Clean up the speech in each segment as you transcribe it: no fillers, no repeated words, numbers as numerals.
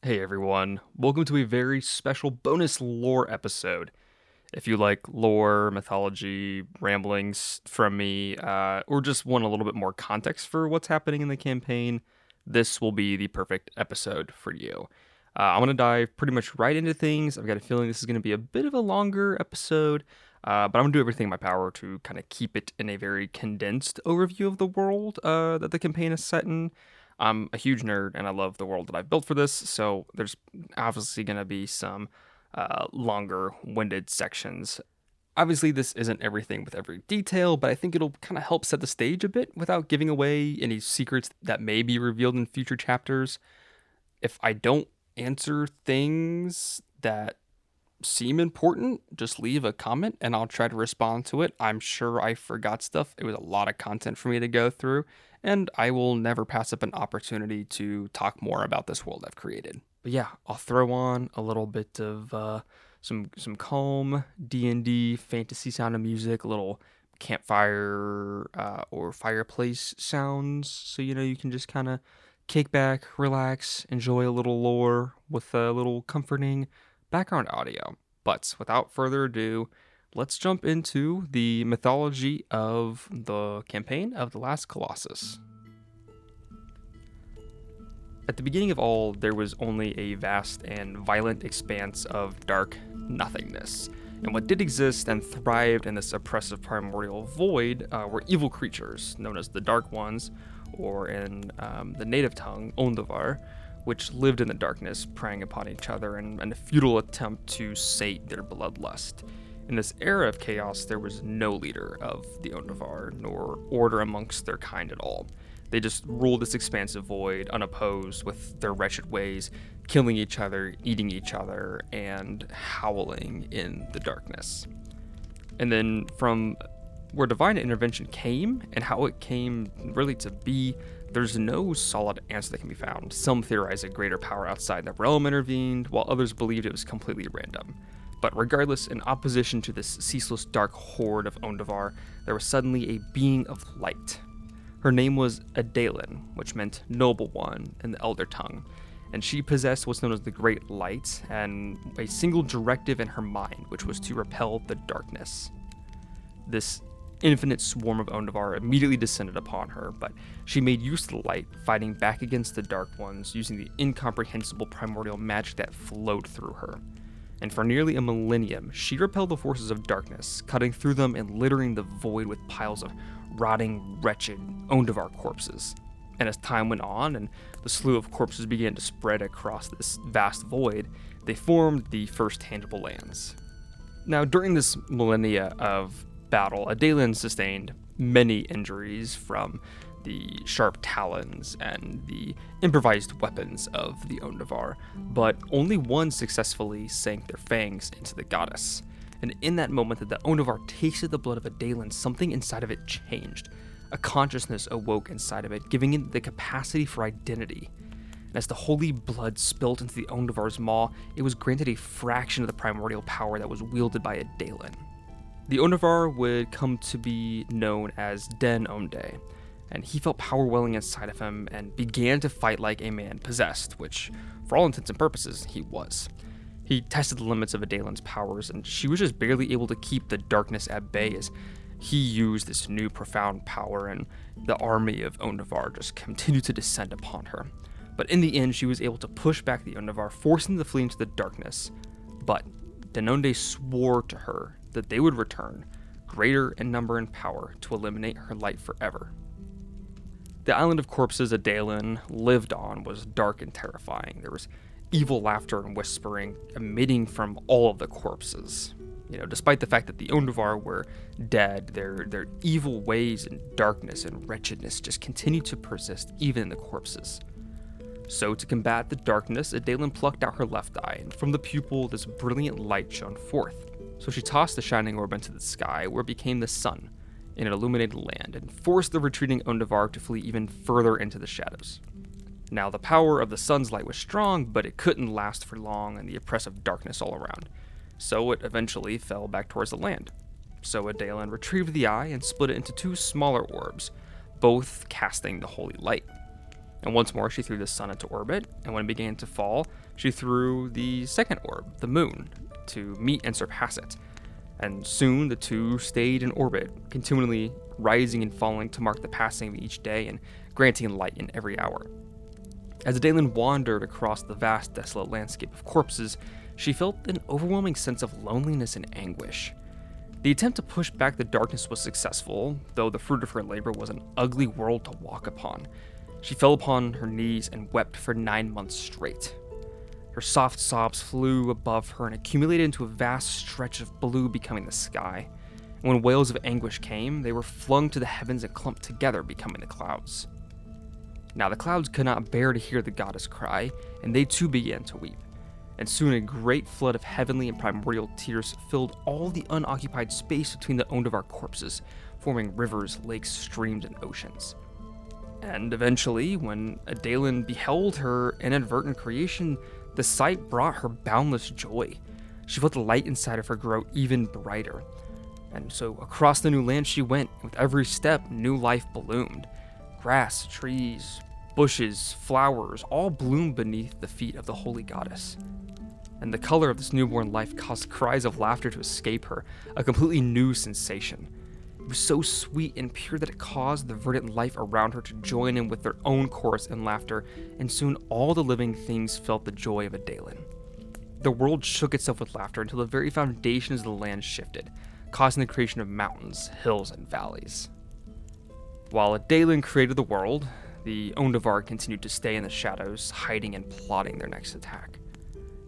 Hey everyone, welcome to a very special bonus lore episode. If you like lore, mythology, ramblings from me, or just want a little bit more context for what's happening in the campaign, this will be the perfect episode for you. I'm going to dive pretty much right into things. I've got a feeling this is going to be a bit of a longer episode, but I'm going to do everything in my power to kind of keep it in a very condensed overview of the world that the campaign is set in. I'm a huge nerd and I love the world that I've built for this, so there's obviously going to be some longer winded sections. Obviously, this isn't everything with every detail, but I think it'll kind of help set the stage a bit without giving away any secrets that may be revealed in future chapters. If I don't answer things that seem important, just leave a comment and I'll try to respond to it. I'm sure I forgot stuff. It was a lot of content for me to go through, and I will never pass up an opportunity to talk more about this world I've created. But yeah, I'll throw on a little bit of some calm D&D fantasy sound of music, a little campfire or fireplace sounds, so you can just kind of kick back, relax, enjoy a little lore with a little comforting background audio. But without further ado, let's jump into the mythology of the campaign of the Last Colossus. At the beginning of all, there was only a vast and violent expanse of dark nothingness. And what did exist and thrived in this oppressive primordial void were evil creatures, known as the Dark Ones, or in the native tongue, Óndarvar, which lived in the darkness, preying upon each other in a futile attempt to sate their bloodlust. In this era of chaos, there was no leader of the Óndarvar, nor order amongst their kind at all. They just ruled this expansive void unopposed with their wretched ways, killing each other, eating each other, and howling in the darkness. And then from where divine intervention came and how it came really to be, there's no solid answer that can be found. Some theorize a greater power outside the realm intervened, while others believed it was completely random. But regardless, in opposition to this ceaseless dark horde of Óndarvar, there was suddenly a being of light. Her name was Adalyn, which meant noble one in the Elder tongue, and she possessed what's known as the Great Light and a single directive in her mind, which was to repel the darkness. This infinite swarm of Óndarvar immediately descended upon her, but she made use of the light, fighting back against the Dark Ones using the incomprehensible primordial magic that flowed through her. And for nearly a millennium, she repelled the forces of darkness, cutting through them and littering the void with piles of rotting, wretched Óndarvar corpses. And as time went on and the slew of corpses began to spread across this vast void, they formed the first tangible lands. Now, during this millennia of battle, Adalyn sustained many injuries from the sharp talons and the improvised weapons of the Óndarvar, but only one successfully sank their fangs into the goddess. And in that moment that the Óndarvar tasted the blood of Adalyn, something inside of it changed. A consciousness awoke inside of it, giving it the capacity for identity. And as the holy blood spilled into the Óndarvar's maw, it was granted a fraction of the primordial power that was wielded by Adalyn. The Óndarvar would come to be known as Den-Ondé, and he felt power welling inside of him and began to fight like a man possessed, which, for all intents and purposes, he was. He tested the limits of Adalyn's powers, and she was just barely able to keep the darkness at bay as he used this new profound power, and the army of Óndarvar just continued to descend upon her. But in the end, she was able to push back the Óndarvar, forcing them to flee into the darkness. But Den-Ondé swore to her that they would return, greater in number and power, to eliminate her light forever. The island of corpses Adalyn lived on was dark and terrifying. There was evil laughter and whispering emitting from all of the corpses. Despite the fact that the Óndarvar were dead, their evil ways and darkness and wretchedness just continued to persist even in the corpses. So to combat the darkness, Adalyn plucked out her left eye, and from the pupil this brilliant light shone forth. So she tossed the shining orb into the sky, where it became the sun in an illuminated land, and forced the retreating Óndarvar to flee even further into the shadows. Now, the power of the sun's light was strong, but it couldn't last for long in the oppressive darkness all around. So it eventually fell back towards the land. So Adalyn retrieved the eye and split it into two smaller orbs, both casting the holy light. And once more, she threw the sun into orbit, and when it began to fall, she threw the second orb, the moon, to meet and surpass it. And soon the two stayed in orbit, continually rising and falling to mark the passing of each day and granting light in every hour. As Adalyn wandered across the vast, desolate landscape of corpses, she felt an overwhelming sense of loneliness and anguish. The attempt to push back the darkness was successful, though the fruit of her labor was an ugly world to walk upon. She fell upon her knees and wept for 9 months straight. Her soft sobs flew above her and accumulated into a vast stretch of blue becoming the sky. And when wails of anguish came, they were flung to the heavens and clumped together, becoming the clouds. Now the clouds could not bear to hear the goddess cry, and they too began to weep. And soon a great flood of heavenly and primordial tears filled all the unoccupied space between the Óndarvar corpses, forming rivers, lakes, streams, and oceans. And eventually, when Adalyn beheld her inadvertent creation, the sight brought her boundless joy. She felt the light inside of her grow even brighter. And so across the new land she went, and with every step, new life bloomed. Grass, trees, bushes, flowers, all bloomed beneath the feet of the holy goddess. And the color of this newborn life caused cries of laughter to escape her, a completely new sensation. It was so sweet and pure that it caused the verdant life around her to join in with their own chorus and laughter, and soon all the living things felt the joy of Adalyn. The world shook itself with laughter until the very foundations of the land shifted, causing the creation of mountains, hills, and valleys. While Adalyn created the world, the Óndarvar continued to stay in the shadows, hiding and plotting their next attack.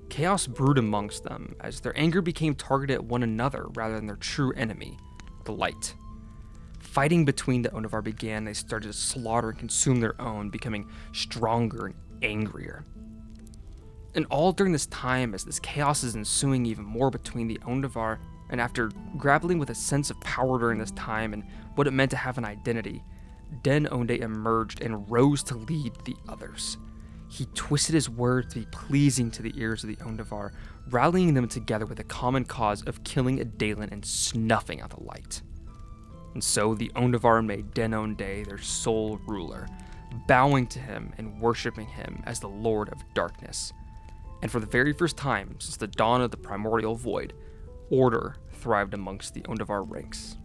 Chaos brewed amongst them, as their anger became targeted at one another rather than their true enemy, the light. Fighting between the Óndarvar began, they started to slaughter and consume their own, becoming stronger and angrier. And all during this time, as this chaos is ensuing even more between the Óndarvar, and after grappling with a sense of power during this time and what it meant to have an identity, Den-Ondé emerged and rose to lead the others. He twisted his words to be pleasing to the ears of the Óndarvar, rallying them together with a common cause of killing Adalyn and snuffing out the light. And so the Óndarvar made Den-Ondé their sole ruler, bowing to him and worshipping him as the Lord of Darkness. And for the very first time since the dawn of the primordial void, order thrived amongst the Óndarvar ranks.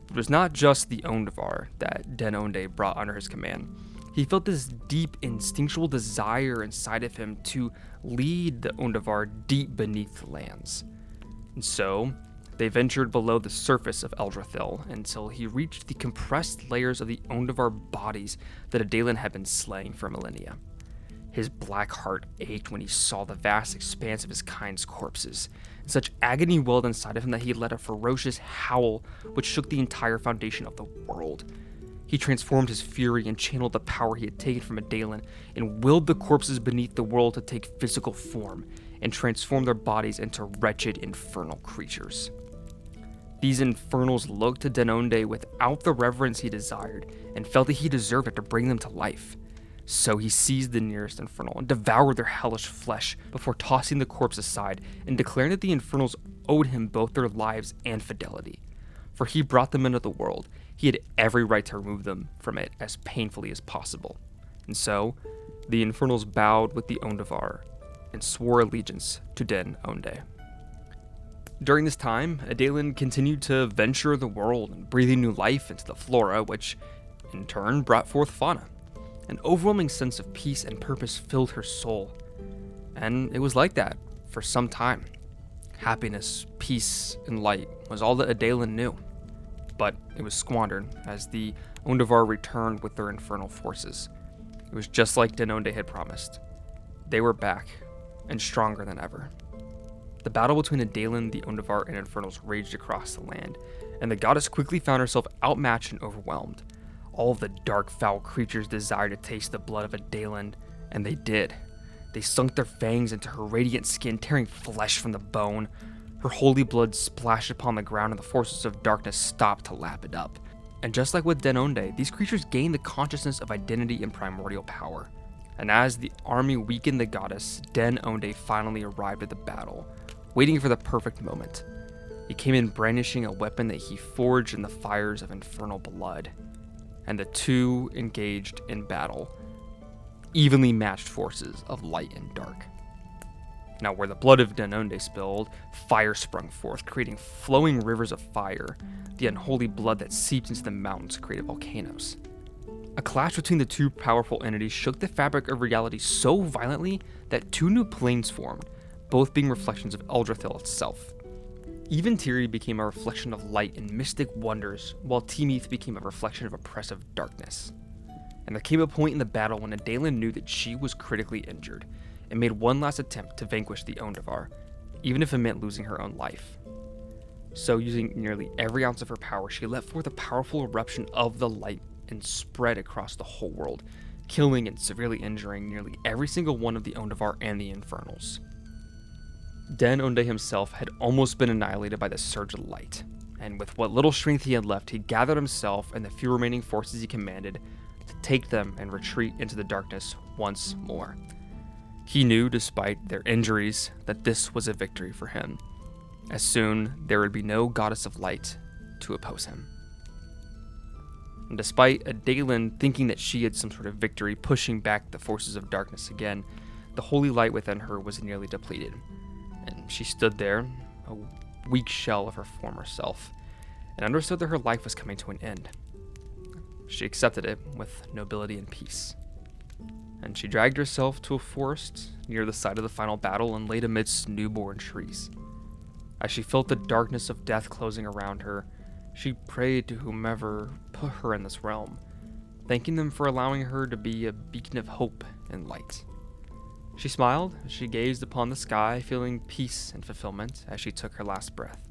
It was not just the Óndarvar that Den-Ondé brought under his command. He felt this deep instinctual desire inside of him to lead the Óndarvar deep beneath the lands. And so, they ventured below the surface of Eldrathil until he reached the compressed layers of the Óndarvar bodies that Adalyn had been slaying for millennia. His black heart ached when he saw the vast expanse of his kind's corpses, and such agony welled inside of him that he let a ferocious howl which shook the entire foundation of the world. He transformed his fury and channeled the power he had taken from Adalyn and willed the corpses beneath the world to take physical form and transform their bodies into wretched infernal creatures. These infernals looked to Den-Ondé without the reverence he desired and felt that he deserved it to bring them to life. So he seized the nearest infernal and devoured their hellish flesh before tossing the corpse aside and declaring that the infernals owed him both their lives and fidelity. For he brought them into the world, he had every right to remove them from it as painfully as possible. And so, the infernals bowed with the Óndarvar and swore allegiance to Den-Ondé. During this time, Adalyn continued to venture the world and breathing new life into the flora, which in turn brought forth fauna. An overwhelming sense of peace and purpose filled her soul. And it was like that for some time. Happiness, peace, and light was all that Adalyn knew. But it was squandered as the Óndarvar returned with their infernal forces. It was just like Den-Ondé had promised. They were back, and stronger than ever. The battle between Adalyn, the Óndarvar, and Infernals raged across the land, and the goddess quickly found herself outmatched and overwhelmed. All of the dark, foul creatures desired to taste the blood of Adalyn, and they did. They sunk their fangs into her radiant skin, tearing flesh from the bone. Her holy blood splashed upon the ground, and the forces of darkness stopped to lap it up. And just like with Den-Ondé, these creatures gained the consciousness of identity and primordial power. And as the army weakened the goddess, Den-Ondé finally arrived at the battle, waiting for the perfect moment. He came in brandishing a weapon that he forged in the fires of infernal blood. And the two engaged in battle, evenly matched forces of light and dark. Now, where the blood of Den-Ondé spilled, fire sprung forth, creating flowing rivers of fire. The unholy blood that seeped into the mountains created volcanoes. A clash between the two powerful entities shook the fabric of reality so violently that two new planes formed, both being reflections of Eldrathil itself. Even Tiri became a reflection of light and mystic wonders, while Tymið became a reflection of oppressive darkness. And there came a point in the battle when Adalyn knew that she was critically injured, and made one last attempt to vanquish the Óndarvar, even if it meant losing her own life. So, using nearly every ounce of her power, she let forth a powerful eruption of the light and spread across the whole world, killing and severely injuring nearly every single one of the Óndarvar and the Infernals. Den-Ondé himself had almost been annihilated by the surge of light, and with what little strength he had left, he gathered himself and the few remaining forces he commanded to take them and retreat into the darkness once more. He knew, despite their injuries, that this was a victory for him, as soon there would be no goddess of light to oppose him. And despite Adalyn thinking that she had some sort of victory pushing back the forces of darkness again, the holy light within her was nearly depleted, and she stood there, a weak shell of her former self, and understood that her life was coming to an end. She accepted it with nobility and peace. And she dragged herself to a forest near the site of the final battle and laid amidst newborn trees. As she felt the darkness of death closing around her, she prayed to whomever put her in this realm, thanking them for allowing her to be a beacon of hope and light. She smiled as she gazed upon the sky, feeling peace and fulfillment as she took her last breath,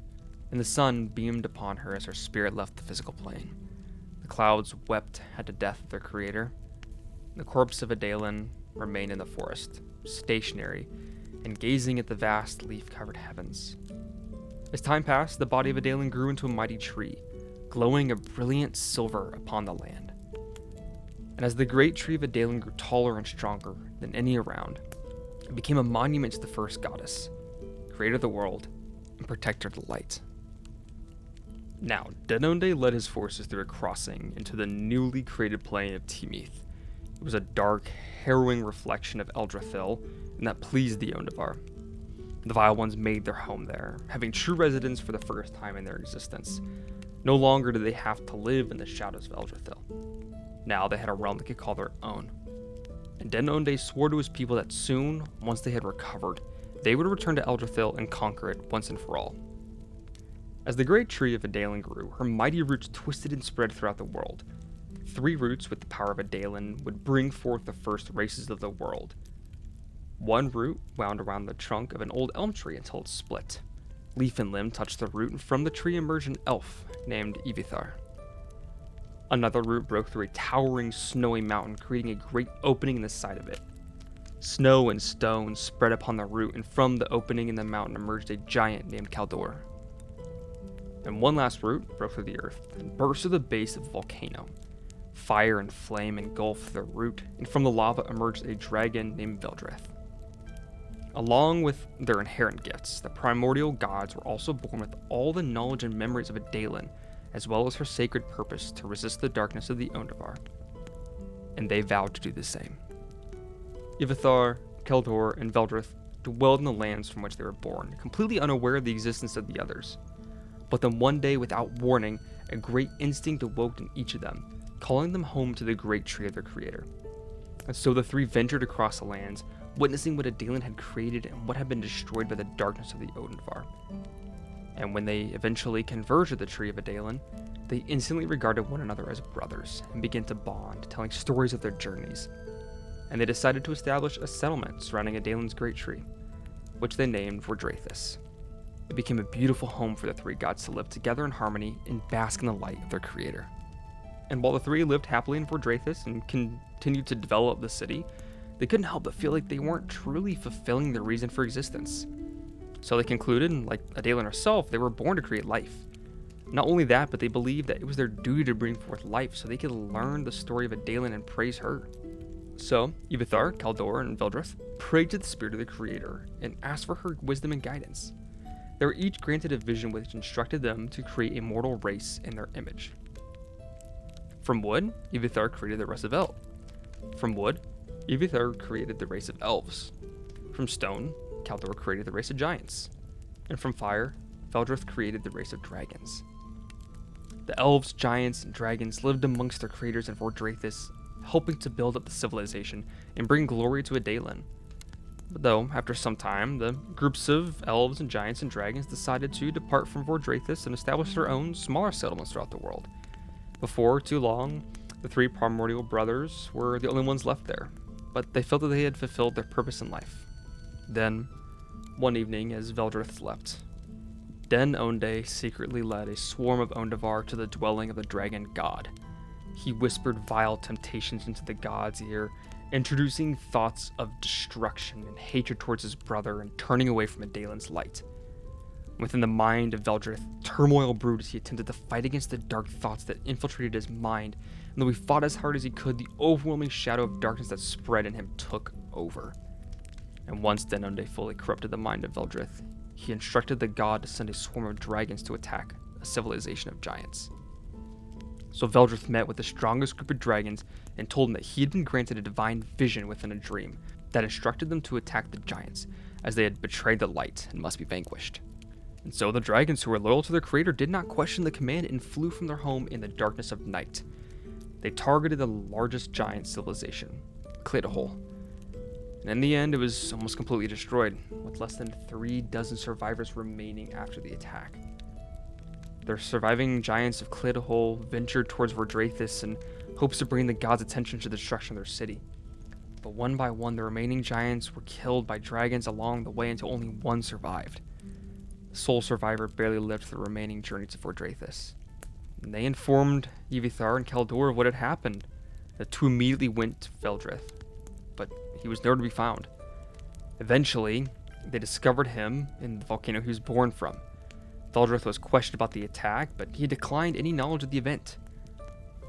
and the sun beamed upon her as her spirit left the physical plane. The clouds wept at the death of their creator. The corpse of Adalyn remained in the forest, stationary, and gazing at the vast leaf-covered heavens. As time passed, the body of Adalyn grew into a mighty tree, glowing a brilliant silver upon the land. And as the great tree of Adalyn grew taller and stronger than any around, it became a monument to the first goddess, creator of the world, and protector of the light. Now, Den-Ondé led his forces through a crossing into the newly created plane of Tymið. It was a dark, harrowing reflection of Eldrathil, and that pleased the Óndarvar. The Vile Ones made their home there, having true residence for the first time in their existence. No longer did they have to live in the shadows of Eldrathil. Now they had a realm they could call their own. And Den-Ondé swore to his people that soon, once they had recovered, they would return to Eldrathil and conquer it once and for all. As the great tree of Adalyn grew, her mighty roots twisted and spread throughout the world. 3 roots with the power of Adalyn would bring forth the first races of the world. One root wound around the trunk of an old elm tree until it split. Leaf and limb touched the root, and from the tree emerged an elf named Ivithar. Another root broke through a towering snowy mountain, creating a great opening in the side of it. Snow and stone spread upon the root, and from the opening in the mountain emerged a giant named Kaldor. And one last root broke through the earth and burst to the base of the volcano. Fire and flame engulfed the root, and from the lava emerged a dragon named Veldrið. Along with their inherent gifts, the primordial gods were also born with all the knowledge and memories of Adalyn, as well as her sacred purpose to resist the darkness of the Óndarvar. And they vowed to do the same. Ivithar, Kaldor, and Veldrið dwelled in the lands from which they were born, completely unaware of the existence of the others. But then one day, without warning, a great instinct awoke in each of them, calling them home to the great tree of their creator. And so the 3 ventured across the lands, witnessing what Adalyn had created and what had been destroyed by the darkness of the Óndarvar. And when they eventually converged at the tree of Adalyn, they instantly regarded one another as brothers and began to bond, telling stories of their journeys. And they decided to establish a settlement surrounding Adalyn's great tree, which they named Vordráthis. It became a beautiful home for the 3 gods to live together in harmony and bask in the light of their creator. And while the 3 lived happily in Vordráthis and continued to develop the city, they couldn't help but feel like they weren't truly fulfilling their reason for existence. So they concluded, like Adalyn herself, they were born to create life. Not only that, but they believed that it was their duty to bring forth life so they could learn the story of Adalyn and praise her. So, Ivithar, Kaldor, and Veldrið prayed to the spirit of the creator and asked for her wisdom and guidance. They were each granted a vision which instructed them to create a mortal race in their image. From wood, Ivithar created the race of Eld. From wood, Evithar created the race of elves. From stone, Kaldor created the race of giants. And from fire, Veldrith created the race of dragons. The elves, giants, and dragons lived amongst their creators in Vordráthis, helping to build up the civilization and bring glory to Adalin. But though, after some time, the groups of elves and giants and dragons decided to depart from Vordráthis and establish their own smaller settlements throughout the world. Before too long, the three primordial brothers were the only ones left there, but they felt that they had fulfilled their purpose in life. Then, one evening as Veldrith slept, Den-Ondé secretly led a swarm of Óndarvar to the dwelling of the dragon god. He whispered vile temptations into the god's ear, introducing thoughts of destruction and hatred towards his brother and turning away from Adalin's light. Within the mind of Veldrith, turmoil brewed as he attempted to fight against the dark thoughts that infiltrated his mind, and though he fought as hard as he could, the overwhelming shadow of darkness that spread in him took over. And once Den-Ondé fully corrupted the mind of Veldrith, he instructed the god to send a swarm of dragons to attack a civilization of giants. So Veldrith met with the strongest group of dragons and told them that he had been granted a divine vision within a dream that instructed them to attack the giants, as they had betrayed the light and must be vanquished. And so the dragons who were loyal to their creator did not question the command and flew from their home in the darkness of night. They targeted the largest giant civilization, Kíroths. And in the end, it was almost completely destroyed, with less than 36 survivors remaining after the attack. The surviving giants of Kíroths ventured towards Vordráthis in hopes of bringing the gods' attention to the destruction of their city. But one by one, the remaining giants were killed by dragons along the way until only one survived. The sole survivor barely lived the remaining journey to Vordráthis. And they informed Evithar and Kaldor of what had happened. The two immediately went to Veldrith, but he was nowhere to be found. Eventually, they discovered him in the volcano he was born from. Veldrith was questioned about the attack, but he declined any knowledge of the event.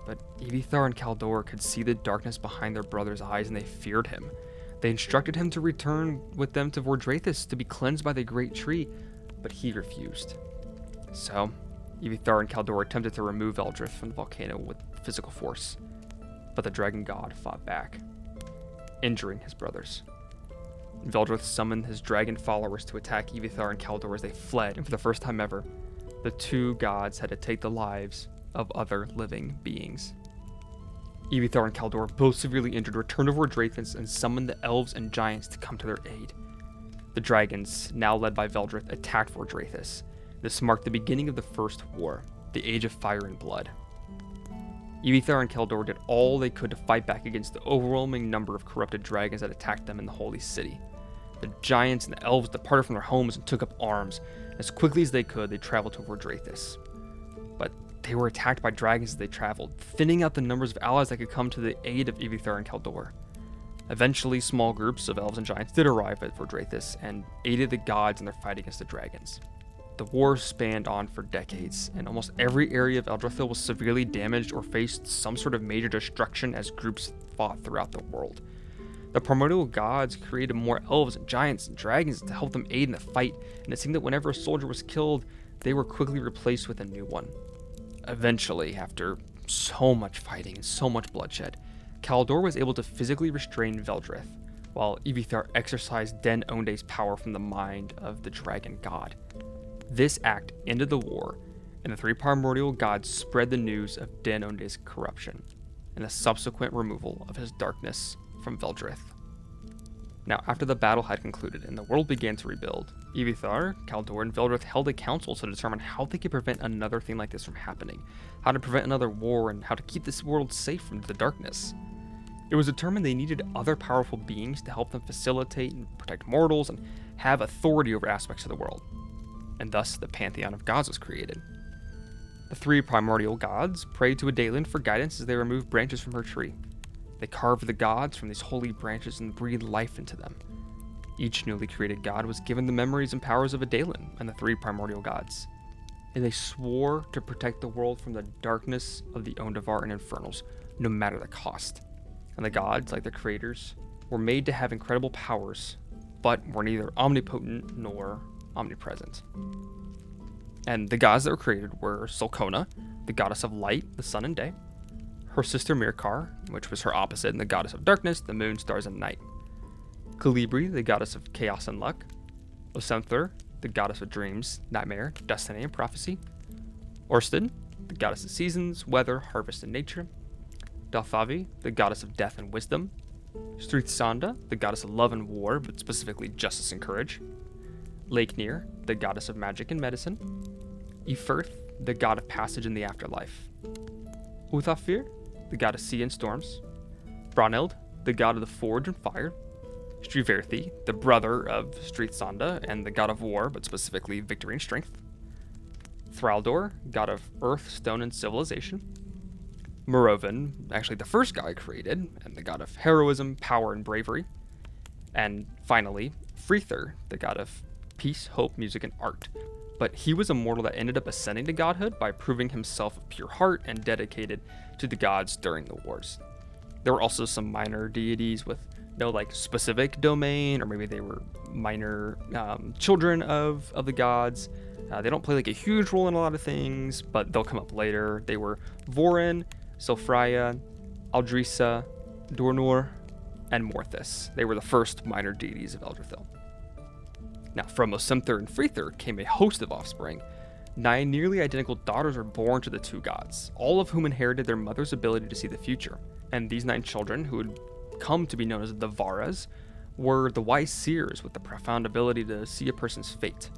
But Evithar and Kaldor could see the darkness behind their brother's eyes, and they feared him. They instructed him to return with them to Vordráthis to be cleansed by the great tree, but he refused. So, Evithar and Kaldor attempted to remove Veldrith from the volcano with physical force, but the dragon god fought back, injuring his brothers. Veldrith summoned his dragon followers to attack Evithar and Kaldor as they fled, and for the first time ever, the two gods had to take the lives of other living beings. Evithar and Kaldor, both severely injured, returned to Vordráthis and summoned the elves and giants to come to their aid. The dragons, now led by Veldrith, attacked Vordráthis. This marked the beginning of the First War, the Age of Fire and Blood. Evithar and Kaldor did all they could to fight back against the overwhelming number of corrupted dragons that attacked them in the Holy City. The giants and the elves departed from their homes and took up arms. As quickly as they could, they traveled to Vordráthis. But they were attacked by dragons as they traveled, thinning out the numbers of allies that could come to the aid of Evithar and Kaldor. Eventually, small groups of elves and giants did arrive at Vordráthis and aided the gods in their fight against the dragons. The war spanned on for decades, and almost every area of Eldrathil was severely damaged or faced some sort of major destruction as groups fought throughout the world. The primordial gods created more elves and giants and dragons to help them aid in the fight, and it seemed that whenever a soldier was killed, they were quickly replaced with a new one. Eventually, after so much fighting and so much bloodshed, Kaldor was able to physically restrain Veldrith, while Evithar exercised Den-Ondé's power from the mind of the dragon god. This act ended the war, and the three primordial gods spread the news of Den-Ondé's corruption and the subsequent removal of his darkness from Veldrith. Now, after the battle had concluded and the world began to rebuild, Evithar, Kaldor, and Veldrith held a council to determine how they could prevent another thing like this from happening, how to prevent another war, and how to keep this world safe from the darkness. It was determined they needed other powerful beings to help them facilitate and protect mortals and have authority over aspects of the world. And thus the pantheon of gods was created. The three primordial gods prayed to Adalin for guidance as they removed branches from her tree. They carved the gods from these holy branches and breathed life into them. Each newly created god was given the memories and powers of Adalin and the three primordial gods, and they swore to protect the world from the darkness of the Óndarvar and Infernals, no matter the cost. And the gods, like their creators, were made to have incredible powers, but were neither omnipotent nor omnipresent. And the gods that were created were Solkona, the goddess of light, the sun and day, her sister Mirkar, which was her opposite and the goddess of darkness, the moon, stars, and night. Calibri, the goddess of chaos and luck. Osemthur, the goddess of dreams, nightmare, destiny, and prophecy. Orsted, the goddess of seasons, weather, harvest, and nature. Dalthavi, the goddess of death and wisdom. Strithsanda, the goddess of love and war, but specifically justice and courage. Leiknir, the goddess of magic and medicine. Ifirth, the god of passage in the afterlife. Uthafir, the god of sea and storms. Bronild, the god of the forge and fire. Striverthi, the brother of Strithsanda and the god of war, but specifically victory and strength. Thraldor, god of earth, stone, and civilization. Mirovan, actually the first god I created, and the god of heroism, power, and bravery. And finally, Frithur, the god of peace, hope, music, and art. But he was a mortal that ended up ascending to godhood by proving himself of pure heart and dedicated to the gods during the wars. There were also some minor deities with no specific domain, or maybe they were minor children of the gods. They don't play a huge role in a lot of things, but they'll come up later. They were Vorin, Sulfraya, Aldrisa, Dornor, and Morthis. They were the first minor deities of Eldrathil. Now, from Osemthur and Frithur came a host of offspring. 9 nearly identical daughters were born to the two gods, all of whom inherited their mother's ability to see the future. And these 9 children, who would come to be known as the Varas, were the wise seers with the profound ability to see a person's fate.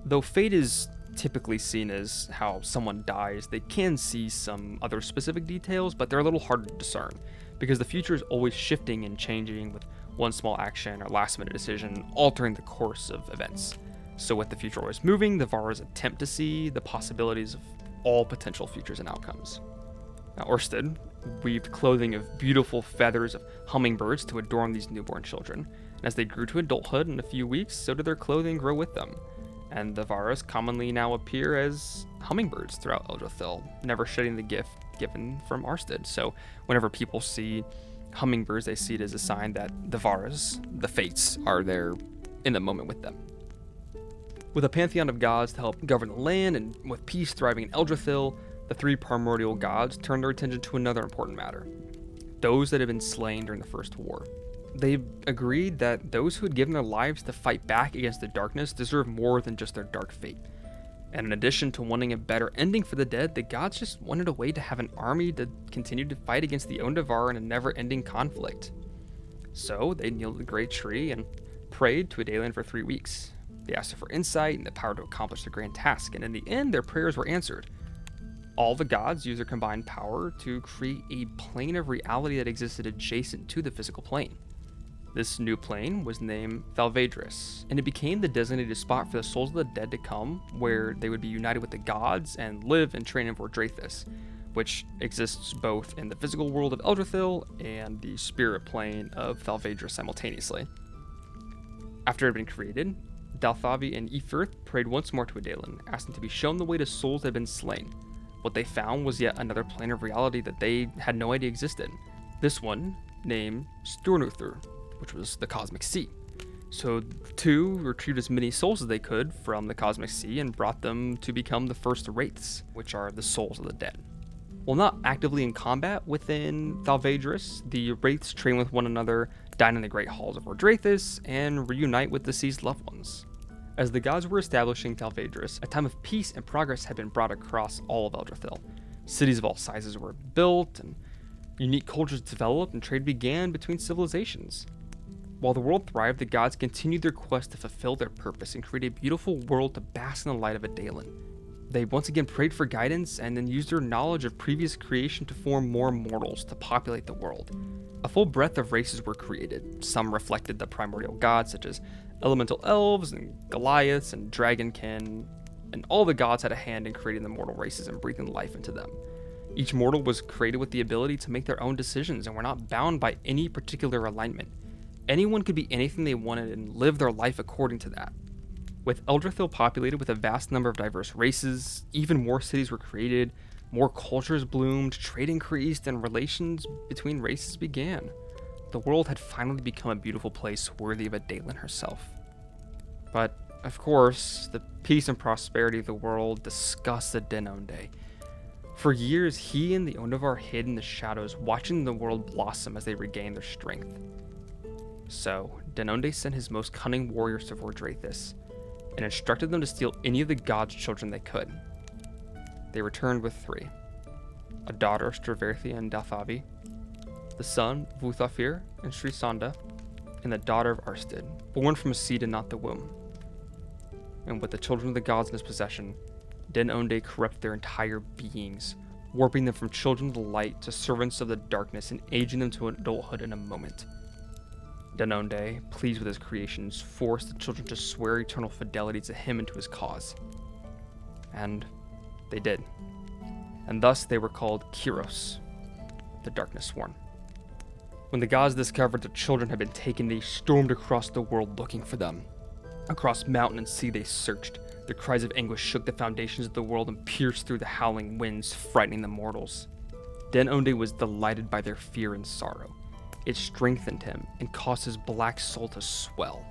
Though fate is typically seen as how someone dies, they can see some other specific details, but they're a little harder to discern, because the future is always shifting and changing, with one small action or last-minute decision altering the course of events. So with the future always moving, the Varas attempt to see the possibilities of all potential futures and outcomes. Now, Orsted weaved clothing of beautiful feathers of hummingbirds to adorn these newborn children, and as they grew to adulthood in a few weeks, so did their clothing grow with them. And the Varas commonly now appear as hummingbirds throughout Eldrathil, never shedding the gift given from Orsted. So whenever people see hummingbirds, they see it as a sign that the Varas, the Fates, are there in the moment with them. With a pantheon of gods to help govern the land, and with peace thriving in Eldrathil, the 3 primordial gods turned their attention to another important matter: those that had been slain during the First War. They agreed that those who had given their lives to fight back against the darkness deserved more than just their dark fate. And in addition to wanting a better ending for the dead, the gods just wanted a way to have an army to continue to fight against the Óndarvar in a never-ending conflict. So they kneeled at the great tree and prayed to Adalian for 3 weeks. They asked her for insight and the power to accomplish the grand task, and in the end, their prayers were answered. All the gods used their combined power to create a plane of reality that existed adjacent to the physical plane. This new plane was named Thalvëdris, and it became the designated spot for the souls of the dead to come, where they would be united with the gods and live and train in Vordráthis, which exists both in the physical world of Eldrathil and the spirit plane of Thalvëdris simultaneously. After it had been created, Dalthavi and Ifirth prayed once more to Adalian, asking to be shown the way to souls that had been slain. What they found was yet another plane of reality that they had no idea existed. This one, named Sturnuthur, which was the Cosmic Sea. So the 2 retrieved as many souls as they could from the Cosmic Sea and brought them to become the first Wraiths, which are the souls of the dead. While not actively in combat within Thalvëdris, the Wraiths train with one another, dine in the great halls of Vordráthis, and reunite with deceased loved ones. As the gods were establishing Thalvëdris, a time of peace and progress had been brought across all of Eldrathil. Cities of all sizes were built, and unique cultures developed, and trade began between civilizations. While the world thrived, the gods continued their quest to fulfill their purpose and create a beautiful world to bask in the light of Adalian. They once again prayed for guidance and then used their knowledge of previous creation to form more mortals to populate the world. A full breadth of races were created. Some reflected the primordial gods, such as elemental elves and Goliaths and dragonkin, and all the gods had a hand in creating the mortal races and breathing life into them. Each mortal was created with the ability to make their own decisions and were not bound by any particular alignment. Anyone could be anything they wanted and live their life according to that. With Eldrathil populated with a vast number of diverse races, even more cities were created, more cultures bloomed, trade increased, and relations between races began. The world had finally become a beautiful place worthy of Adalian herself. But, of course, the peace and prosperity of the world disgusted Den-Ondé. For years, he and the Óndarvar hid in the shadows, watching the world blossom as they regained their strength. So, Den-Ondé sent his most cunning warriors to Vordráthis, and instructed them to steal any of the gods' children they could. They returned with 3. A daughter, Straverthi and Dathavi, the son, Vuthafir and Srisanda, and the daughter of Arsted, born from a seed and not the womb. And with the children of the gods in his possession, Den-Ondé corrupted their entire beings, warping them from children of the light to servants of the darkness and aging them to adulthood in a moment. Den-Ondé, pleased with his creations, forced the children to swear eternal fidelity to him and to his cause. And they did. And thus they were called Kíroths, the Darkness Sworn. When the gods discovered their children had been taken, they stormed across the world looking for them. Across mountain and sea they searched. Their cries of anguish shook the foundations of the world and pierced through the howling winds, frightening the mortals. Den-Ondé was delighted by their fear and sorrow. It strengthened him and caused his black soul to swell.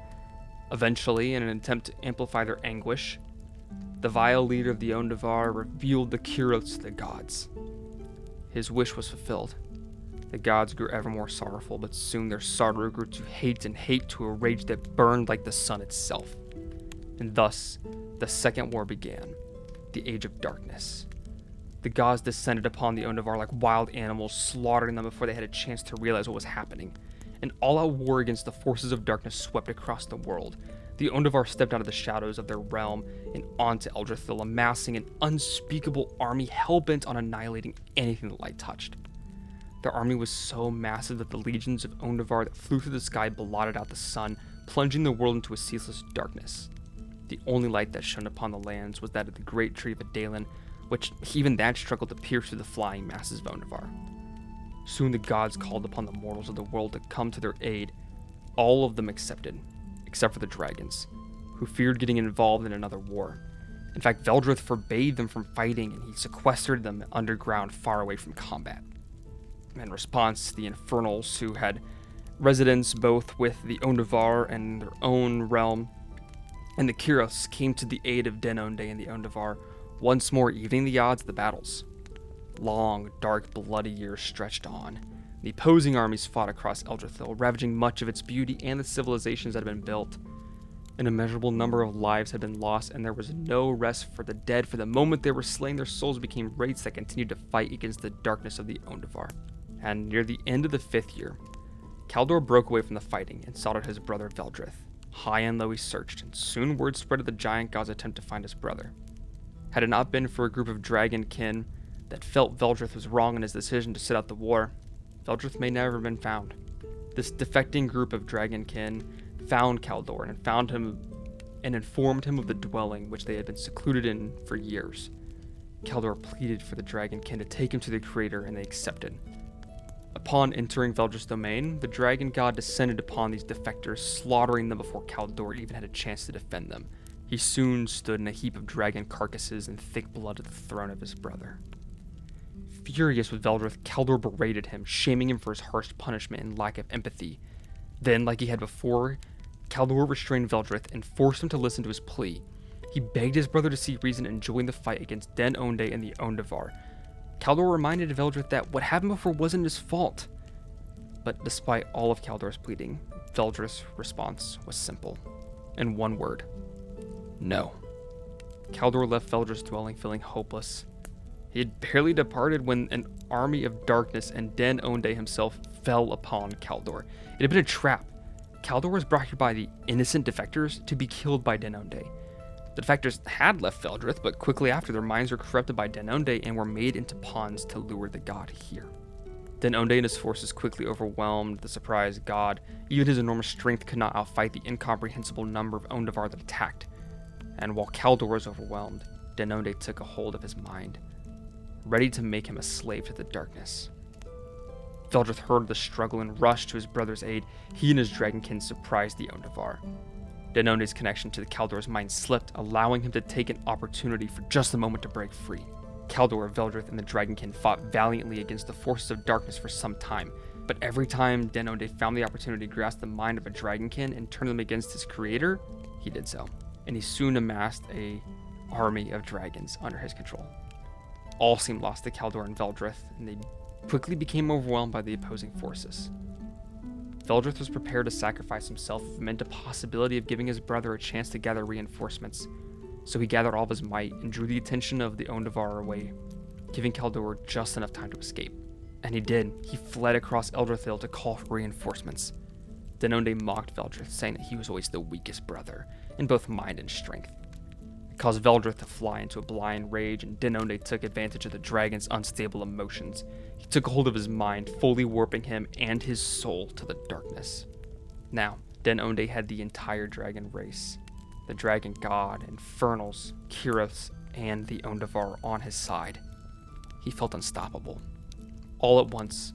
Eventually, in an attempt to amplify their anguish, the vile leader of the Óndarvar revealed the Kíroths to the gods. His wish was fulfilled. The gods grew ever more sorrowful, but soon their sorrow grew to hate, and hate to a rage that burned like the sun itself. And thus, the Second War began, the Age of Darkness. The gods descended upon the Óndarvar like wild animals, slaughtering them before they had a chance to realize what was happening. An all-out war against the forces of darkness swept across the world. The Óndarvar stepped out of the shadows of their realm and onto Eldrathil, amassing an unspeakable army hell-bent on annihilating anything the light touched. Their army was so massive that the legions of Óndarvar that flew through the sky blotted out the sun, plunging the world into a ceaseless darkness. The only light that shone upon the lands was that of the great tree of Adalin, which even that struggled to pierce through the flying masses of Óndarvar. Soon the gods called upon the mortals of the world to come to their aid. All of them accepted, except for the dragons, who feared getting involved in another war. In fact, Veldrið forbade them from fighting, and he sequestered them underground far away from combat. In response, the Infernals, who had residence both with the Óndarvar and their own realm, and the Kíroths, came to the aid of Den-Ondé and the Óndarvar, once more evening the odds of the battles. Long, dark, bloody years stretched on. The opposing armies fought across Eldrathil, ravaging much of its beauty and the civilizations that had been built. An immeasurable number of lives had been lost, and there was no rest for the dead. For the moment they were slain, their souls became wraiths that continued to fight against the darkness of the Óndarvar. And near the end of the 5th year, Kaldor broke away from the fighting and sought out his brother Veldrið. High and low he searched, and soon word spread of the giant god's attempt to find his brother. Had it not been for a group of dragon kin that felt Veldrið was wrong in his decision to sit out the war, Veldrið may never have been found. This defecting group of dragon kin found Kaldor and found him and informed him of the dwelling which they had been secluded in for years. Kaldor pleaded for the dragon kin to take him to the creator, and they accepted. Upon entering Veldrith's domain, the dragon god descended upon these defectors, slaughtering them before Kaldor even had a chance to defend them. He soon stood in a heap of dragon carcasses and thick blood at the throne of his brother. Furious with Veldrið, Kaldor berated him, shaming him for his harsh punishment and lack of empathy. Then, like he had before, Kaldor restrained Veldrið and forced him to listen to his plea. He begged his brother to see reason and join the fight against Den-Ondé and the Óndarvar. Kaldor reminded Veldrið that what happened before wasn't his fault. But despite all of Kaldor's pleading, Veldrith's response was simple. In one word: no. Kaldor left Veldrith's dwelling feeling hopeless. He had barely departed when an army of darkness and Den-Ondé himself fell upon Kaldor. It had been a trap. Kaldor was brought here by the innocent defectors to be killed by Den-Ondé. The defectors had left Veldrið, but quickly after their minds were corrupted by Den-Ondé and were made into pawns to lure the god here. Den-Ondé and his forces quickly overwhelmed the surprised god. Even his enormous strength could not outfight the incomprehensible number of Óndarvar that attacked. And while Kaldor was overwhelmed, Den-Ondé took a hold of his mind, ready to make him a slave to the darkness. Veldrið heard the struggle and rushed to his brother's aid. He and his dragonkin surprised the Óndarvar. Den-Ondé's connection to the Kaldor's mind slipped, allowing him to take an opportunity for just a moment to break free. Kaldor, Veldrið, and the dragonkin fought valiantly against the forces of darkness for some time, but every time Den-Ondé found the opportunity to grasp the mind of a dragonkin and turn them against his creator, he did so, and he soon amassed an army of dragons under his control. All seemed lost to Kaldor and Veldrith, and they quickly became overwhelmed by the opposing forces. Veldrith was prepared to sacrifice himself if it meant a possibility of giving his brother a chance to gather reinforcements, so he gathered all of his might and drew the attention of the Óndarvar away, giving Kaldor just enough time to escape. And he did. He fled across Eldrathil to call for reinforcements. Den-Ondé mocked Veldrith, saying that he was always the weakest brother, in both mind and strength. It caused Veldrith to fly into a blind rage, and Den-Ondé took advantage of the dragon's unstable emotions. He took hold of his mind, fully warping him and his soul to the darkness. Now, Den-Ondé had the entire dragon race, the dragon god, Infernals, Kíroths, and the Óndarvar on his side. He felt unstoppable. All at once,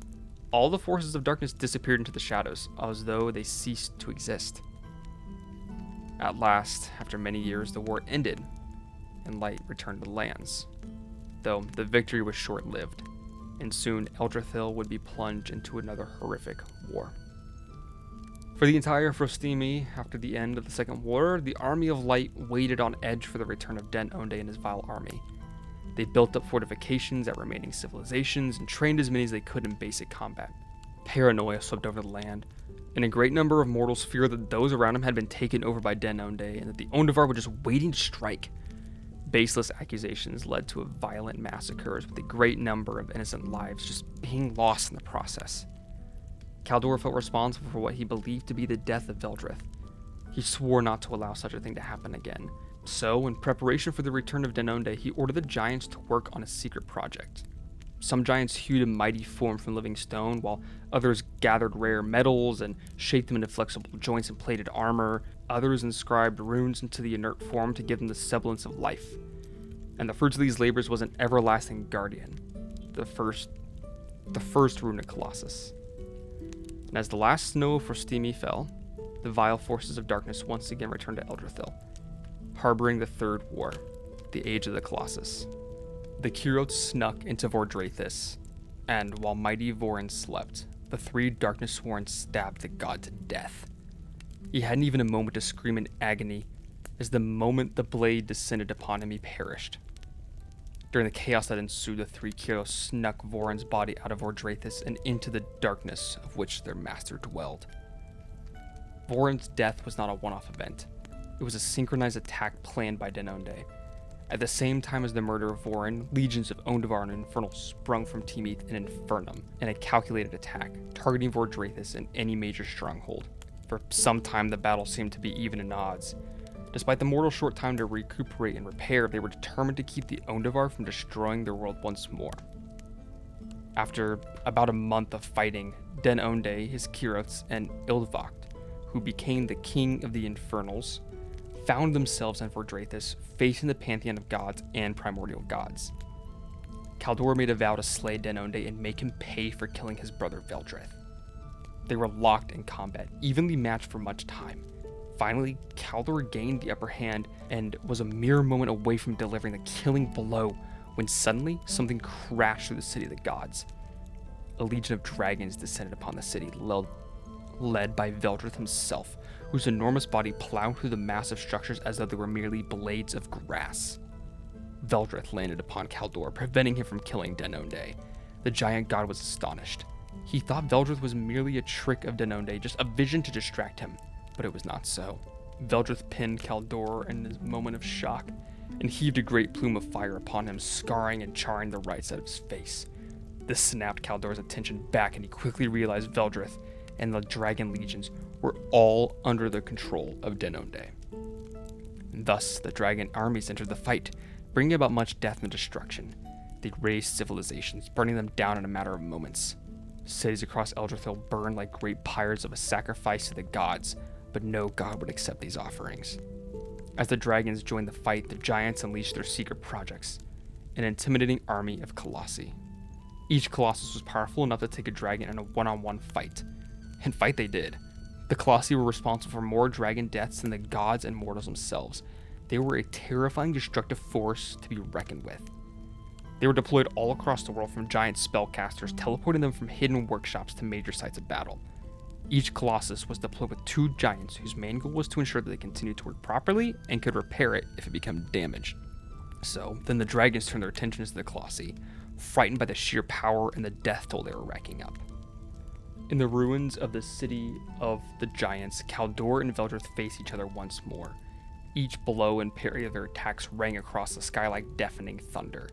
all the forces of darkness disappeared into the shadows, as though they ceased to exist. At last, after many years, the war ended, and light returned to the lands. Though the victory was short-lived, and soon Eldrathil would be plunged into another horrific war. For the entire Frostimi, after the end of the Second War, the Army of Light waited on edge for the return of Den-Ondé and his vile army. They built up fortifications at remaining civilizations and trained as many as they could in basic combat. Paranoia swept over the land, and a great number of mortals feared that those around him had been taken over by Den-Ondé and that the Óndarvar were just waiting to strike. Baseless accusations led to violent massacres, with a great number of innocent lives just being lost in the process. Kaldor felt responsible for what he believed to be the death of Veldrith. He swore not to allow such a thing to happen again. So, in preparation for the return of Den-Ondé, he ordered the giants to work on a secret project. Some giants hewed a mighty form from living stone, while others gathered rare metals and shaped them into flexible joints and plated armor. Others inscribed runes into the inert form to give them the semblance of life. And the fruits of these labors was an everlasting guardian, the first rune of Colossus. And as the last snow of Frostimi fell, the vile forces of darkness once again returned to Eldrathil, harboring the Third War, the Age of the Colossus. The Kíroths snuck into Vordráthis, and while mighty Vorin slept, the three Darkness-Sworn stabbed the god to death. He hadn't even a moment to scream in agony, as the moment the blade descended upon him, he perished. During the chaos that ensued, the three Kíroths snuck Vorin's body out of Vordráthis and into the darkness of which their master dwelled. Vorin's death was not a one-off event. It was a synchronized attack planned by Den-Ondé. At the same time as the murder of Vorin, legions of Óndarvar and Infernals sprung from Tymið and Infernum in a calculated attack, targeting Vordráthis and any major stronghold. For some time, the battle seemed to be even in odds. Despite the mortal short time to recuperate and repair, they were determined to keep the Óndarvar from destroying their world once more. After about a month of fighting, Den-Ondé, his Kíroths, and Ildvokt, who became the king of the Infernals, found themselves in Vordráthis, facing the pantheon of gods and primordial gods. Kaldor made a vow to slay Den-Ondé and make him pay for killing his brother Veldrith. They were locked in combat, evenly matched for much time. Finally, Kaldor gained the upper hand and was a mere moment away from delivering the killing blow when suddenly something crashed through the city of the gods. A legion of dragons descended upon the city, led by Veldrith himself, whose enormous body plowed through the massive structures as though they were merely blades of grass. Veldrith landed upon Kaldor, preventing him from killing Den-Ondé. The giant god was astonished. He thought Veldrith was merely a trick of Den-Ondé, just a vision to distract him, but it was not so. Veldrith pinned Kaldor in his moment of shock and heaved a great plume of fire upon him, scarring and charring the right side of his face. This snapped Kaldor's attention back, and he quickly realized Veldrith and the dragon legions were all under the control of Den-Ondé. Thus, the dragon armies entered the fight, bringing about much death and destruction. They razed civilizations, burning them down in a matter of moments. Cities across Eldrathil burned like great pyres of a sacrifice to the gods, but no god would accept these offerings. As the dragons joined the fight, the giants unleashed their secret projects, an intimidating army of colossi. Each colossus was powerful enough to take a dragon in a one-on-one fight, and fight they did. The colossi were responsible for more dragon deaths than the gods and mortals themselves. They were a terrifying, destructive force to be reckoned with. They were deployed all across the world, from giant spellcasters, teleporting them from hidden workshops to major sites of battle. Each colossus was deployed with two giants whose main goal was to ensure that they continued to work properly and could repair it if it became damaged. So then the dragons turned their attentions to the Colossi, frightened by the sheer power and the death toll they were racking up. In the ruins of the city of the giants, Kaldor and Veldrith face each other once more. Each blow and parry of their attacks rang across the sky like deafening thunder.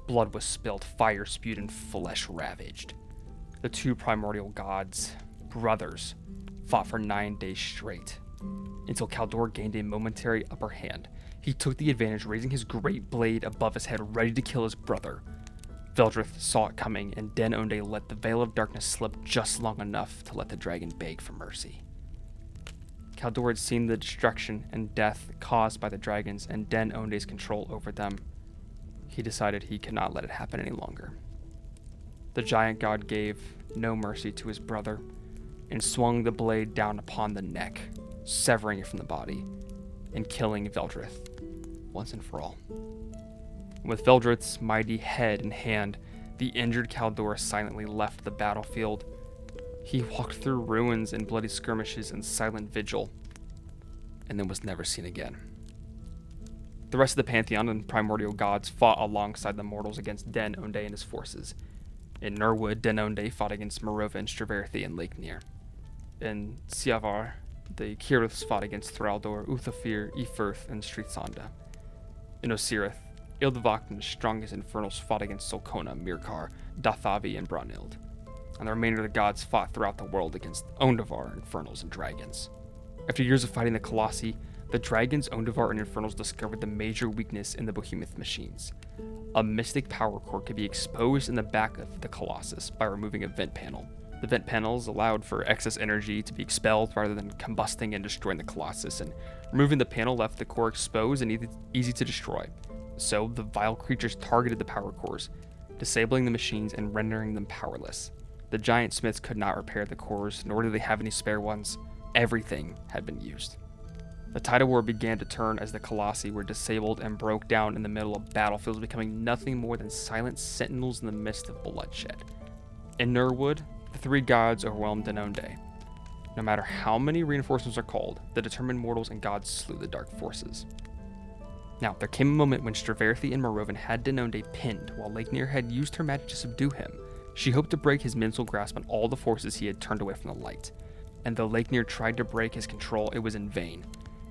Blood was spilled, fire spewed, and flesh ravaged. The two primordial gods, brothers, fought for 9 days straight, until Kaldor gained a momentary upper hand. He took the advantage, raising his great blade above his head, ready to kill his brother. Veldrith saw it coming, and Den-Ondé let the veil of darkness slip just long enough to let the dragon beg for mercy. Kaldor had seen the destruction and death caused by the dragons and Den-Ondé's control over them. He decided he could not let it happen any longer. The giant god gave no mercy to his brother and swung the blade down upon the neck, severing it from the body and killing Veldrith once and for all. With Veldrith's mighty head in hand, the injured Kaldor silently left the battlefield. He walked through ruins and bloody skirmishes in silent vigil, and then was never seen again. The rest of the pantheon and primordial gods fought alongside the mortals against Den-Ondé and his forces. In Nurwood, Den-Ondé fought against Mirovan, Straverthi, and Leiknir. In Siavar, the Kíroths fought against Thraldor, Uthafir, Ifirth, and Stríthsanda. In Osirith, Ildvak and the strongest Infernals fought against Solkona, Mirkar, Dathavi, and Brunhild. And the remainder of the gods fought throughout the world against Óndarvar, Infernals, and dragons. After years of fighting the Colossi, the dragons, Óndarvar, and Infernals discovered the major weakness in the behemoth machines. A mystic power core could be exposed in the back of the Colossus by removing a vent panel. The vent panels allowed for excess energy to be expelled rather than combusting and destroying the Colossus, and removing the panel left the core exposed and easy to destroy. So the vile creatures targeted the power cores, disabling the machines and rendering them powerless. The giant smiths could not repair the cores, nor did they have any spare ones. Everything had been used. The tide of war began to turn as the Colossi were disabled and broke down in the middle of battlefields, becoming nothing more than silent sentinels in the midst of bloodshed. In Nurwood, the three gods overwhelmed Den-Ondé. No matter how many reinforcements are called, the determined mortals and gods slew the dark forces. Now, there came a moment when Straverthi and Mirovan had Den-Ondé pinned, while Leiknir had used her magic to subdue him. She hoped to break his mental grasp on all the forces he had turned away from the light. And though Leiknir tried to break his control, it was in vain.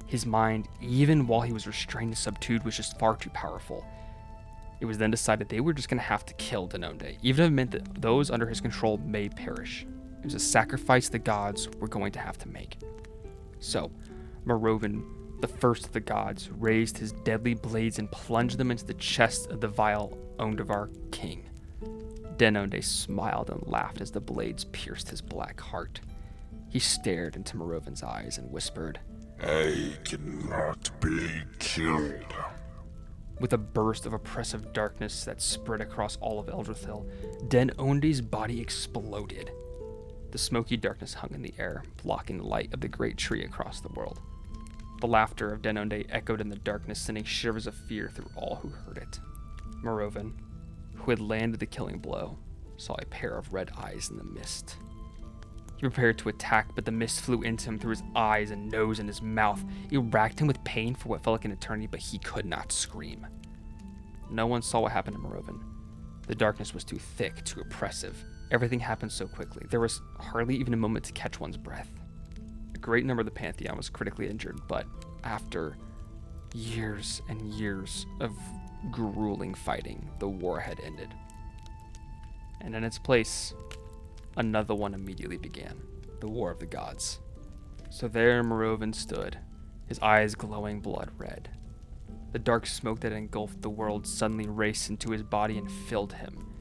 His mind, even while he was restrained and subdued, was just far too powerful. It was then decided they were just going to have to kill Den-Ondé, even if it meant that those under his control may perish. It was a sacrifice the gods were going to have to make. So, Mirovan, the first of the gods, raised his deadly blades and plunged them into the chest of the vile Óndarvar king. Den-Ondé smiled and laughed as the blades pierced his black heart. He stared into Mirovan's eyes and whispered, "I cannot be killed." With a burst of oppressive darkness that spread across all of Eldrathil, Den-Ondé's body exploded. The smoky darkness hung in the air, blocking the light of the great tree across the world. The laughter of Den-Ondé echoed in the darkness, sending shivers of fear through all who heard it. Mirovan, who had landed the killing blow, saw a pair of red eyes in the mist. He prepared to attack, but the mist flew into him through his eyes and nose and his mouth. It racked him with pain for what felt like an eternity, but he could not scream. No one saw what happened to Mirovan. The darkness was too thick, too oppressive. Everything happened so quickly. There was hardly even a moment to catch one's breath. A great number of the Pantheon was critically injured, but after years and years of grueling fighting, the war had ended. And in its place, another one immediately began, the War of the Gods. So there Mirovan stood, his eyes glowing blood red. The dark smoke that engulfed the world suddenly raced into his body and filled him.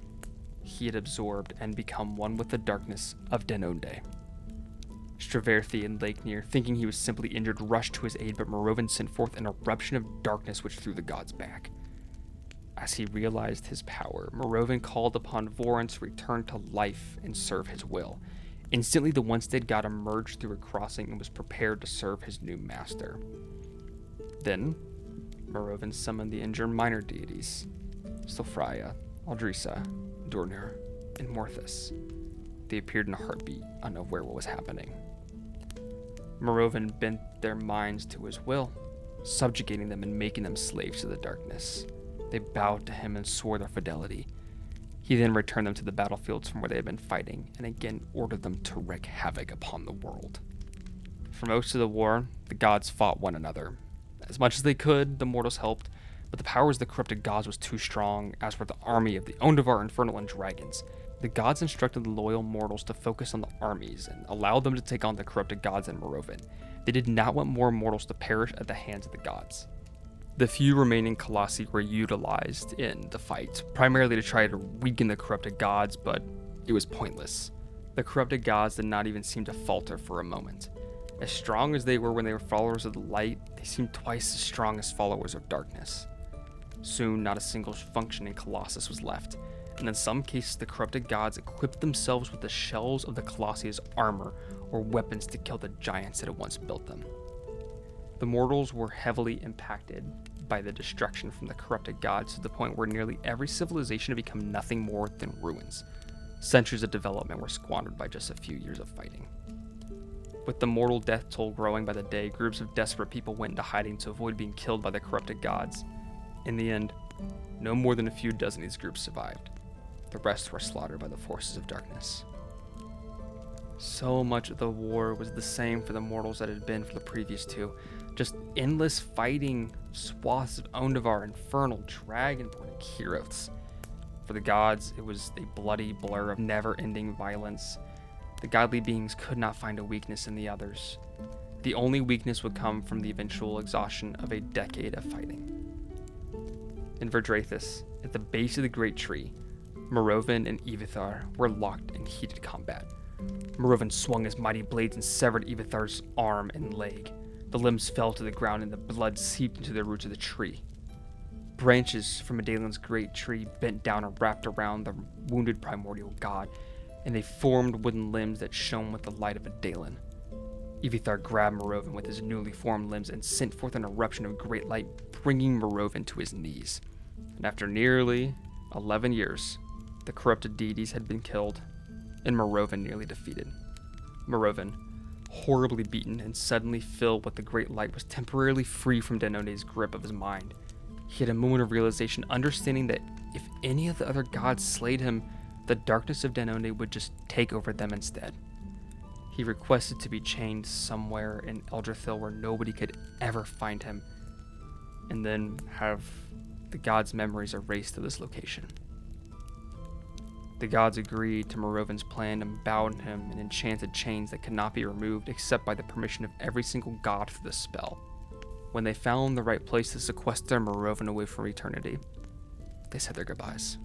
He had absorbed and become one with the darkness of Den-Ondé. Straverthi and Leiknir, thinking he was simply injured, rushed to his aid, but Mirovan sent forth an eruption of darkness which threw the gods back. As he realized his power, Mirovan called upon Voron to return to life and serve his will. Instantly, the once-dead god emerged through a crossing and was prepared to serve his new master. Then, Mirovan summoned the injured minor deities, Silfraya, Aldrisa, Dornir, and Morthus. They appeared in a heartbeat, unaware what was happening. Mirovan bent their minds to his will, subjugating them and making them slaves to the darkness. They bowed to him and swore their fidelity. He then returned them to the battlefields from where they had been fighting, and again ordered them to wreak havoc upon the world. For most of the war, the gods fought one another. As much as they could, the mortals helped, but the powers of the corrupted gods was too strong, as were the army of the Óndarvar, Infernal, and dragons. The gods instructed the loyal mortals to focus on the armies and allowed them to take on the corrupted gods in Mirovan. They did not want more mortals to perish at the hands of the gods. The few remaining colossi were utilized in the fight, primarily to try to weaken the corrupted gods, but it was pointless. The corrupted gods did not even seem to falter for a moment. As strong as they were when they were followers of the light, they seemed twice as strong as followers of darkness. Soon, not a single functioning colossus was left, and in some cases the corrupted gods equipped themselves with the shells of the colossi as armor or weapons to kill the giants that had once built them. The mortals were heavily impacted by the destruction from the corrupted gods to the point where nearly every civilization had become nothing more than ruins. Centuries of development were squandered by just a few years of fighting. With the mortal death toll growing by the day, groups of desperate people went into hiding to avoid being killed by the corrupted gods. In the end, no more than a few dozen of these groups survived. The rest were slaughtered by the forces of darkness. So much of the war was the same for the mortals that it had been for the previous two. Just endless fighting, swaths of Óndarvar, Infernal, Dragonborn, and Kíroths. For the gods, it was a bloody blur of never-ending violence. The godly beings could not find a weakness in the others. The only weakness would come from the eventual exhaustion of a decade of fighting. In Vordráthis, at the base of the Great Tree, Mirovan and Íþróttar were locked in heated combat. Mirovan swung his mighty blades and severed Íþróttar's arm and leg. The limbs fell to the ground and the blood seeped into the roots of the tree. Branches from Adelin's great tree bent down and wrapped around the wounded primordial god, and they formed wooden limbs that shone with the light of Adalin. Íþróttar grabbed Mirovan with his newly formed limbs and sent forth an eruption of great light, bringing Mirovan to his knees. And after nearly 11 years, the corrupted deities had been killed, and Mirovan nearly defeated. Mirovan, horribly beaten and suddenly filled with the great light, was temporarily free from Den-Ondé's grip of his mind. He had a moment of realization, understanding that if any of the other gods slayed him, the darkness of Den-Ondé would just take over them instead. He requested to be chained somewhere in Eldrathil where nobody could ever find him, and then have the gods' memories erased to this location. The gods agreed to Mirovan's plan and bound him in enchanted chains that could not be removed except by the permission of every single god through the spell. When they found the right place to sequester Mirovan away from eternity, they said their goodbyes.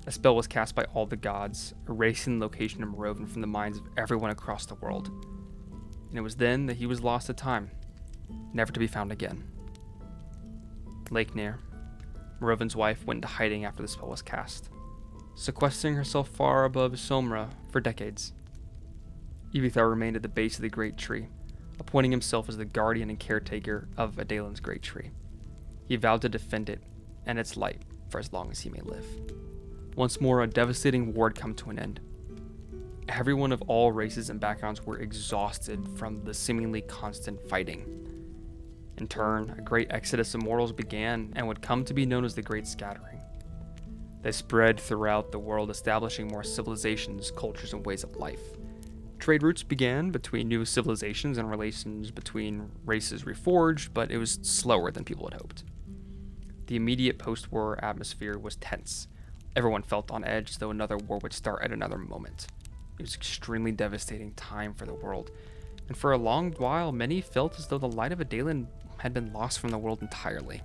A spell was cast by all the gods, erasing the location of Mirovan from the minds of everyone across the world. And it was then that he was lost to time, never to be found again. Leiknir, Mirovan's wife, went into hiding after the spell was cast, sequestering herself far above Somra for decades. Íþróttar remained at the base of the great tree, appointing himself as the guardian and caretaker of Adelin's great tree. He vowed to defend it and its light for as long as he may live. Once more, a devastating war had come to an end. Everyone of all races and backgrounds were exhausted from the seemingly constant fighting. In turn, a great exodus of mortals began and would come to be known as the Great Scattering. They spread throughout the world, establishing more civilizations, cultures, and ways of life. Trade routes began between new civilizations and relations between races reforged, but it was slower than people had hoped. The immediate post-war atmosphere was tense. Everyone felt on edge, though another war would start at another moment. It was an extremely devastating time for the world, and for a long while, many felt as though the light of Adalin had been lost from the world entirely.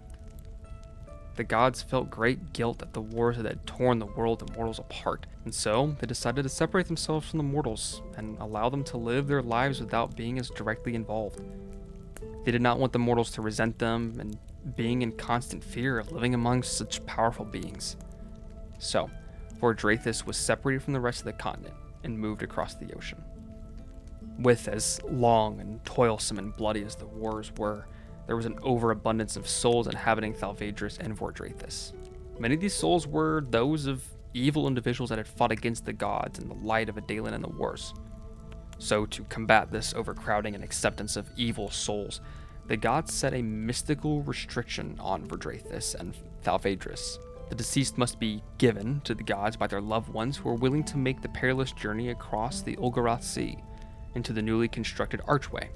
The gods felt great guilt at the wars that had torn the world and mortals apart, and so they decided to separate themselves from the mortals and allow them to live their lives without being as directly involved. They did not want the mortals to resent them and being in constant fear of living amongst such powerful beings. So, Vordráthis was separated from the rest of the continent and moved across the ocean. With as long and toilsome and bloody as the wars were, there was an overabundance of souls inhabiting Thalvëdris and Vordráthis. Many of these souls were those of evil individuals that had fought against the gods and the light of Adalin in the wars. So to combat this overcrowding and acceptance of evil souls, the gods set a mystical restriction on Vordráthis and Thalvëdris. The deceased must be given to the gods by their loved ones who are willing to make the perilous journey across the Ulgaroth Sea into the newly constructed archway.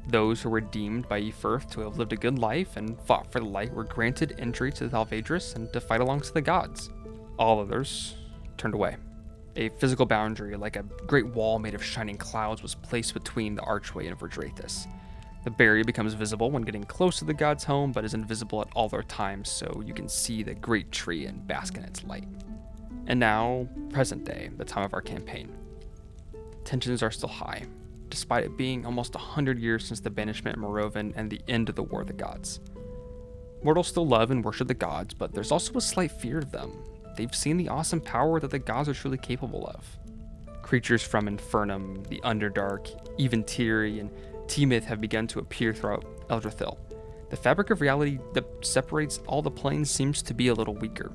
Those who were deemed by Yfirth to have lived a good life and fought for the light were granted entry to Thalvëdris and to fight alongside the gods. All others turned away. A physical boundary, like a great wall made of shining clouds, was placed between the archway and Vordráthis. The barrier becomes visible when getting close to the god's home, but is invisible at all other times, so you can see the great tree and bask in its light. And now, present day, the time of our campaign. Tensions are still high, despite it being almost 100 years since the Banishment of Mirovan and the end of the War of the Gods. Mortals still love and worship the gods, but there's also a slight fear of them. They've seen the awesome power that the gods are truly capable of. Creatures from Infernum, the Underdark, even Tiri, and Tymið have begun to appear throughout Eldrathil. The fabric of reality that separates all the planes seems to be a little weaker.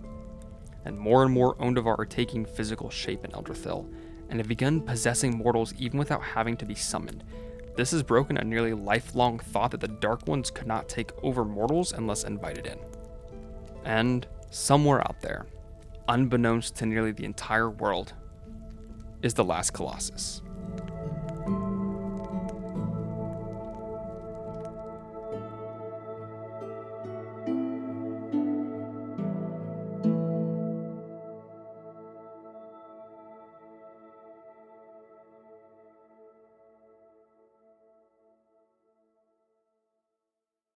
And more Óndarvar are taking physical shape in Eldrathil, and have begun possessing mortals even without having to be summoned. This has broken a nearly lifelong thought that the Dark Ones could not take over mortals unless invited in. And somewhere out there, unbeknownst to nearly the entire world, is the Last Colossus.